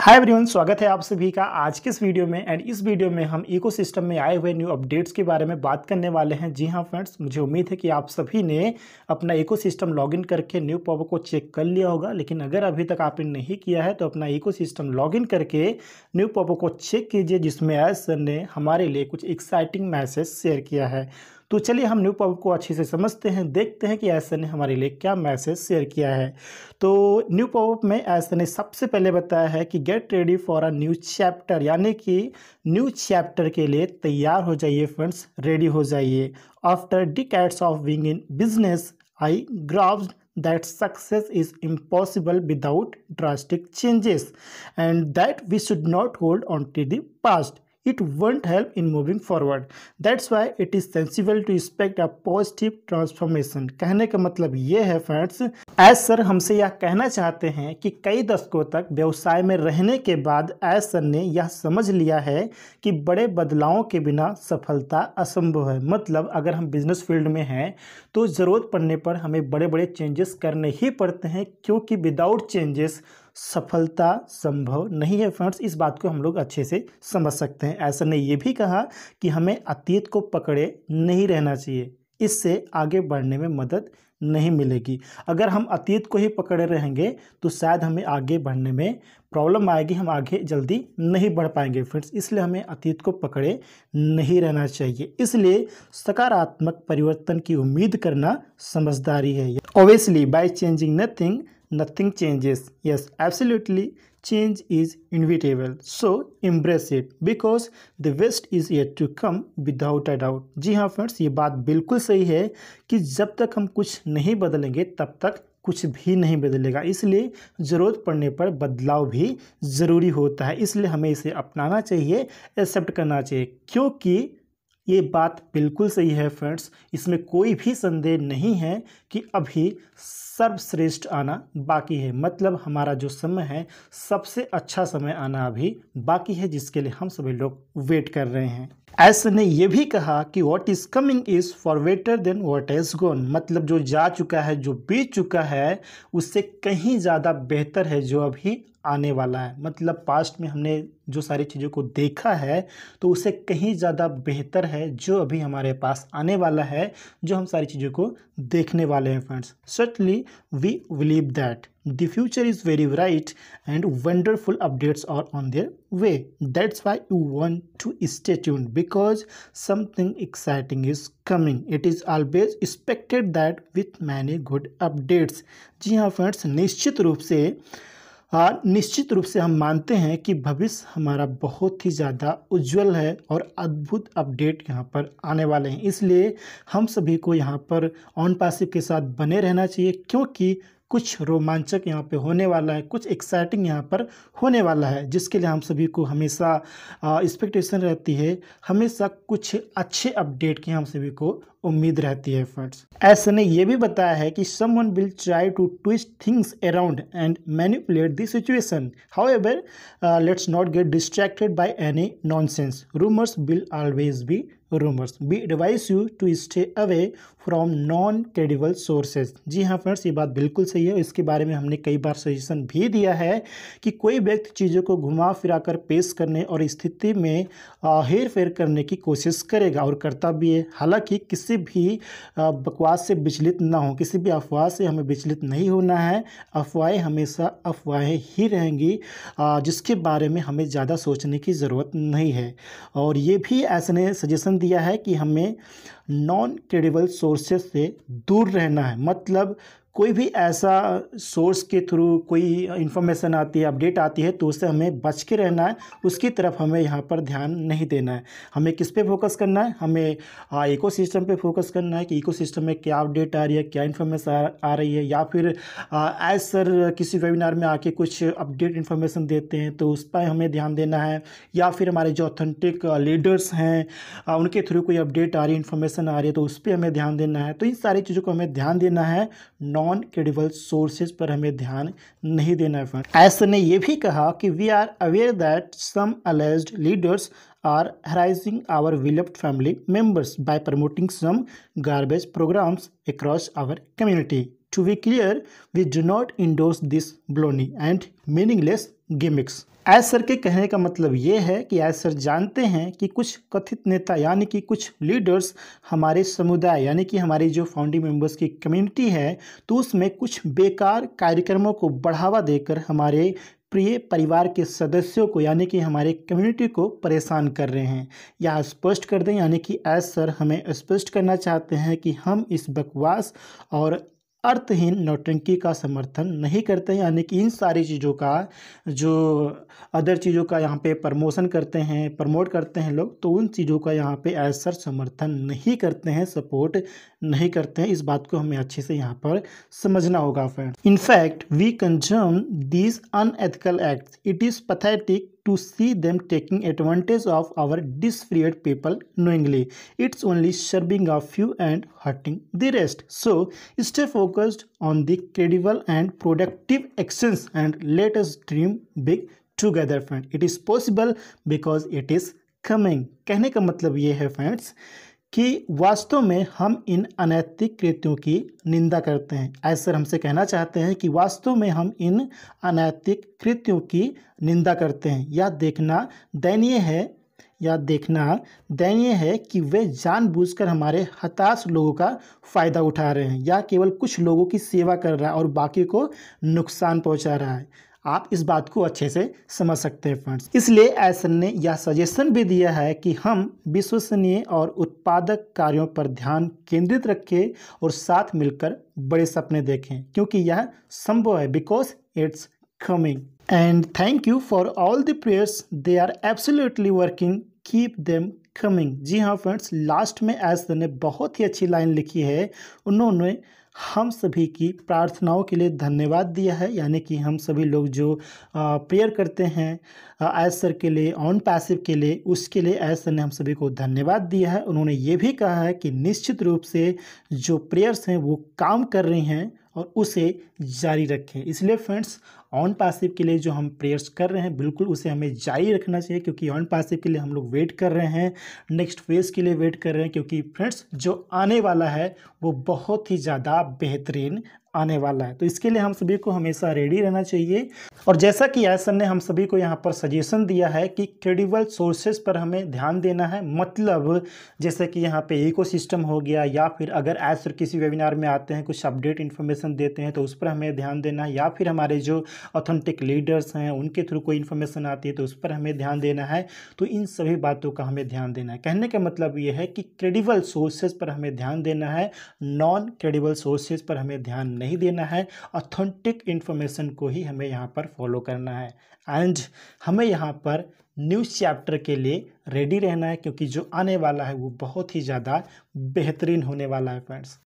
Hi everyone, स्वागत है आप सभी का आज के इस वीडियो में। एंड इस वीडियो में हम इकोसिस्टम में आए हुए न्यू अपडेट्स के बारे में बात करने वाले हैं। जी हाँ फ्रेंड्स, मुझे उम्मीद है कि आप सभी ने अपना इकोसिस्टम लॉगिन करके न्यू पॉपअप को चेक कर लिया होगा। लेकिन अगर अभी तक आपने नहीं किया है तो अपना इकोसिस्टम लॉगिन करके न्यू पॉपअप को चेक कीजिए, जिसमें एज सर ने हमारे लिए कुछ एक्साइटिंग मैसेज शेयर किया है। तो चलिए हम न्यू पॉपअप को अच्छे से समझते हैं, देखते हैं कि एज सर ने हमारे लिए क्या मैसेज शेयर किया है। तो न्यू पॉपअप में एज सर ने सबसे पहले बताया है कि get ready for a new chapter, यानी कि न्यू चैप्टर के लिए तैयार हो जाइए फ्रेंड्स, रेडी हो जाइए। After decades of being in business I grasped that success is impossible without drastic changes and that we should not hold on to the past. It won't help in moving forward. That's why it is sensible to expect a positive transformation. कहने का मतलब ये है friends, as sir हमसे यह कहना चाहते हैं कि कई दशकों तक व्यवसाय में रहने के बाद एज सर ने यह समझ लिया है कि बड़े बदलावों के बिना सफलता असंभव है। मतलब अगर हम बिजनेस फील्ड में हैं तो ज़रूरत पड़ने पर हमें बड़े बड़े चेंजेस करने ही पड़ते हैं, क्योंकि विदाउट चेंजेस सफलता संभव नहीं है। फ्रेंड्स, इस बात को हम लोग अच्छे से समझ सकते हैं। ऐसा ने ये भी कहा कि हमें अतीत को पकड़े नहीं रहना चाहिए, इससे आगे बढ़ने में मदद नहीं मिलेगी। अगर हम अतीत को ही पकड़े रहेंगे तो शायद हमें आगे बढ़ने में प्रॉब्लम आएगी, हम आगे जल्दी नहीं बढ़ पाएंगे फ्रेंड्स। इसलिए हमें अतीत को पकड़े नहीं रहना चाहिए। इसलिए सकारात्मक परिवर्तन की उम्मीद करना समझदारी है। Obviously by changing nothing changes. Yes, absolutely, change is inevitable, so embrace it because the best is yet to come without a doubt. जी हाँ फ्रेंड्स, ये बात बिल्कुल सही है कि जब तक हम कुछ नहीं बदलेंगे तब तक कुछ भी नहीं बदलेगा। इसलिए ज़रूरत पड़ने पर बदलाव भी ज़रूरी होता है। इसलिए हमें इसे अपनाना चाहिए, एक्सेप्ट करना चाहिए, क्योंकि ये बात बिल्कुल सही है फ्रेंड्स। इसमें कोई भी संदेह नहीं है कि अभी सर्वश्रेष्ठ आना बाकी है। मतलब हमारा जो समय है, सबसे अच्छा समय आना अभी बाकी है, जिसके लिए हम सभी लोग वेट कर रहे हैं। ऐसे ने यह भी कहा कि what is coming is for better than what has gone. मतलब जो जा चुका है, जो बीत चुका है, उससे कहीं ज़्यादा बेहतर है जो अभी आने वाला है। मतलब पास्ट में हमने जो सारी चीज़ों को देखा है तो उससे कहीं ज़्यादा बेहतर है जो अभी हमारे पास आने वाला है, जो हम सारी चीज़ों को देखने वाले हैं friends. Certainly we believe that the future is very bright and wonderful updates are on their way. That's why you want to stay tuned because something exciting is coming. It is always expected that with many good updates. जी हाँ friends, निश्चित रूप से हम मानते हैं कि भविष्य हमारा बहुत ही ज़्यादा उज्जवल है और अद्भुत अपडेट यहाँ पर आने वाले हैं। इसलिए हम सभी को यहाँ पर ऑन पैसिव के साथ बने रहना चाहिए, क्योंकि कुछ रोमांचक यहाँ पे होने वाला है, कुछ एक्साइटिंग यहाँ पर होने वाला है, जिसके लिए हम सभी को हमेशा एक्सपेक्टेशन रहती है, हमेशा कुछ अच्छे अपडेट की हम सभी को उम्मीद रहती है फ्रेंड्स। ऐसा ने यह भी बताया है कि someone will try to twist things around and manipulate the situation, however let's not get distracted by any nonsense, rumours will always be rumors. We advise you to stay away from non-credible sources. जी हाँ friends, ये बात बिल्कुल सही है। इसके बारे में हमने कई बार सजेशन भी दिया है कि कोई व्यक्ति चीज़ों को घुमा फिरा कर पेश करने और स्थिति में हेर फेर करने की कोशिश करेगा और करता भी है। हालांकि किसी भी बकवास से विचलित ना हो, किसी भी अफवाह से हमें विचलित नहीं होना है। अफवाहें हमेशा अफवाहें ही रहेंगी, जिसके बारे में हमें ज़्यादा सोचने की ज़रूरत नहीं है। और ये भी ऐसे ने सजेशन दिया है कि हमें नॉन क्रेडिबल सोर्सेज से दूर रहना है। मतलब कोई भी ऐसा सोर्स के थ्रू कोई इन्फॉर्मेशन आती है, अपडेट आती है, तो उससे हमें बच के रहना है, उसकी तरफ हमें यहाँ पर ध्यान नहीं देना है। हमें किस पे फोकस करना है? हमें इकोसिस्टम पे फोकस करना है कि इकोसिस्टम में क्या अपडेट आ रही है, क्या इन्फॉर्मेशन आ रही है, या फिर एज सर किसी वेबिनार में आके कुछ अपडेट इन्फॉर्मेशन देते हैं तो उस पर हमें ध्यान देना है, या फिर हमारे जो ऑथेंटिक लीडर्स हैं उनके थ्रू कोई अपडेट आ रही है, इन्फॉर्मेशन आ रही है, तो उस पर हमें ध्यान देना है। तो इन सारी चीज़ों को हमें ध्यान देना है, नॉन क्रेडिबल सोर्सेज पर हमें ध्यान नहीं देना है फ्रेंड। ऐसा ने यह भी कहा कि we are aware that some alleged leaders are harassing our beloved family members by promoting some garbage programs across our community. To be clear, we do not endorse this baloney and meaningless gimmicks. S sir के कहने का मतलब ये है कि S sir जानते हैं कि कुछ कथित नेता यानी कि कुछ लीडर्स हमारे समुदाय यानी कि हमारी जो फाउंडिंग मेंबर्स की कम्युनिटी है तो उसमें कुछ बेकार कार्यक्रमों को बढ़ावा देकर हमारे प्रिय परिवार के सदस्यों को यानी कि हमारे कम्युनिटी को परेशान कर रहे हैं। या स्पष्ट कर दें यानी कि एस सर हमें स्पष्ट करना चाहते हैं कि हम इस बकवास और अर्थहीन नौटंकी का समर्थन नहीं करते हैं, यानी कि इन सारी चीज़ों का जो अदर चीज़ों का यहाँ पे प्रमोट करते हैं लोग, तो उन चीज़ों का यहाँ पे एज सर समर्थन नहीं करते हैं, सपोर्ट नहीं करते हैं। इस बात को हमें अच्छे से यहाँ पर समझना होगा friends. In fact we condemn these unethical acts. It is pathetic to see them taking advantage of our disfreed people knowingly. It's only serving a few and hurting the rest. So stay focused on the credible and productive actions and let us dream big together friend. It is possible because it is coming. कहने का मतलब ये है friends कि वास्तव में हम इन अनैतिक कृत्यों की निंदा करते हैं। ऐसा सर हमसे कहना चाहते हैं कि वास्तव में हम इन अनैतिक कृत्यों की निंदा करते हैं। यह देखना दयनीय है कि वे जानबूझकर हमारे हताश लोगों का फ़ायदा उठा रहे हैं या केवल कुछ लोगों की सेवा कर रहा है और बाकी को नुकसान पहुंचा रहा है। आप इस बात को अच्छे से समझ सकते हैं फ्रेंड्स। इसलिए एसन ने यह सजेशन भी दिया है कि हम विश्वसनीय और उत्पादक कार्यों पर ध्यान केंद्रित रखें और साथ मिलकर बड़े सपने देखें, क्योंकि यह संभव है, because it's coming. And thank you for all the prayers, they are absolutely working, keep them coming. जी हाँ फ्रेंड्स, लास्ट में एसन ने बहुत ही अच्छी लाइन लिखी है। उन्होंने हम सभी की प्रार्थनाओं के लिए धन्यवाद दिया है, यानी कि हम सभी लोग जो प्रेयर करते हैं एज सर के लिए, ऑन पैसिव के लिए, उसके लिए एज सर ने हम सभी को धन्यवाद दिया है। उन्होंने ये भी कहा है कि निश्चित रूप से जो प्रेयर्स हैं वो काम कर रही हैं और उसे जारी रखें। इसलिए फ्रेंड्स, ऑन पैसिव के लिए जो हम प्रेयर्स कर रहे हैं बिल्कुल उसे हमें जारी रखना चाहिए, क्योंकि ऑन पैसिव के लिए हम लोग वेट कर रहे हैं, नेक्स्ट फेज़ के लिए वेट कर रहे हैं, क्योंकि फ्रेंड्स जो आने वाला है वो बहुत ही ज़्यादा बेहतरीन आने वाला है। तो इसके लिए हम सभी को हमेशा रेडी रहना चाहिए। और जैसा कि एस सर ने हम सभी को यहाँ पर सजेशन दिया है कि क्रेडिबल सोर्सेज पर हमें ध्यान देना है, मतलब जैसे कि यहाँ पे इकोसिस्टम हो गया, या फिर अगर एस सर किसी वेबिनार में आते हैं, कुछ अपडेट इन्फॉर्मेशन देते हैं तो उस पर हमें ध्यान देना है, या फिर हमारे जो ऑथेंटिक लीडर्स हैं उनके थ्रू कोई इन्फॉर्मेशन आती है तो उस पर हमें ध्यान देना है। तो इन सभी बातों का हमें ध्यान देना है। कहने का मतलब ये है कि क्रेडिबल सोर्सेज पर हमें ध्यान देना है, नॉन क्रेडिबल सोर्सेज पर हमें ध्यान नहीं देना है। ऑथेंटिक इन्फॉर्मेशन को ही हमें यहाँ पर फॉलो करना है। एंड हमें यहाँ पर न्यूज़ चैप्टर के लिए रेडी रहना है, क्योंकि जो आने वाला है वो बहुत ही ज़्यादा बेहतरीन होने वाला है फ्रेंड्स।